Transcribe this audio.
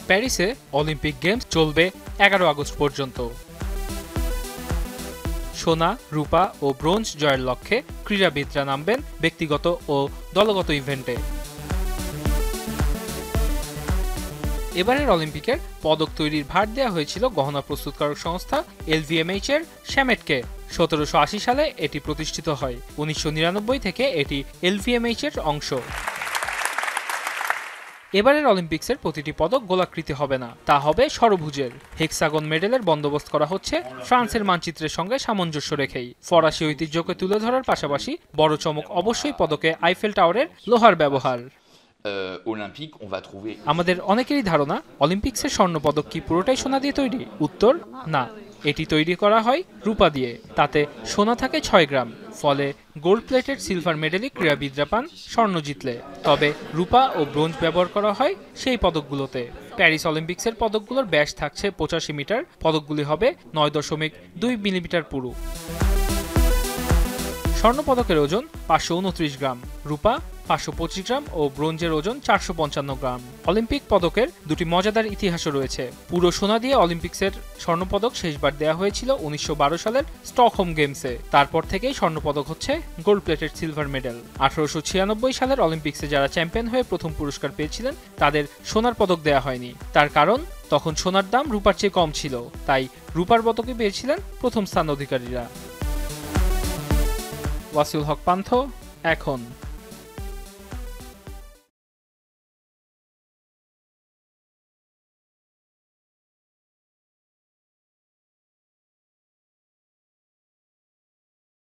প্যারিসে Olympic games চলবে 11 August পর্যন্ত। সোনা, রূপা ও ব্রোঞ্জ জয়ের লক্ষ্যে ক্রীড়াবিদরা নামবেন ব্যক্তিগত ও দলগত ইভেন্টে। এবারের অলিম্পিকের পদক তৈরির ভার দেওয়া হয়েছিল গহনা প্রস্তুতকারক সংস্থা LVMH এর শ্যামেটকে। 1780 সালে এটি প্রতিষ্ঠিত হয়। 1999 থেকে এটি LVMH এর অংশ। এবারের অলিম্পিক্সের প্রতিটি পদক গোলাকৃতি হবে না, তা হবে ষড়ভুজের। হেক্সাগন মেডেলের বন্দোবস্ত করা হচ্ছে ফ্রান্সের মানচিত্রের সঙ্গে সামঞ্জস্য রেখেই। ফরাসি ঐতিহ্যকে তুলে ধরার পাশাপাশি বড় চমক অবশ্যই পদকে আইফেল টাওয়ারের লোহার ব্যবহার। আমাদের অনেকেরই ধারণা অলিম্পিক্সের স্বর্ণপদক কি পুরোটাই সোনা দিয়ে তৈরি? উত্তর না, এটি তৈরি করা হয় রূপা দিয়ে। তাতে সোনা থাকে 6 গ্রাম। ফলে গোল্ড প্লেটেড সিলভার মেডেলই ক্রীড়াবিদরা পান স্বর্ণ জিতলে। তবে রূপা ও ব্রোঞ্জ ব্যবহার করা হয় সেই পদকগুলোতে। প্যারিস অলিম্পিক্সের পদকগুলোর ব্যাস থাকছে 85 মিটার। পদকগুলি হবে 9.2 মিলিমিটার পুরু। স্বর্ণপদকের ওজন 529 গ্রাম, রূপা 525 গ্রাম ও ব্রোঞ্জের ওজন 455 গ্রাম। অলিম্পিক পদকের দুটি মজাদার ইতিহাসও রয়েছে। পুরো সোনা দিয়ে অলিম্পিক্সের স্বর্ণপদক শেষবার দেওয়া হয়েছিল 1912 সালের স্টকহোম গেমসে। তারপর থেকেই স্বর্ণপদক হচ্ছে গোল্ড প্লেটেড সিলভার মেডেল। 1896 সালের অলিম্পিক্সে যারা চ্যাম্পিয়ন হয়ে প্রথম পুরস্কার পেয়েছিলেন তাদের সোনার পদক দেওয়া হয়নি। তার কারণ তখন সোনার দাম রূপার চেয়ে কম ছিল, তাই রূপার পদকই পেয়েছিলেন প্রথম স্থান অধিকারীরা। ওয়াসিউল হক পান্থ, এখন।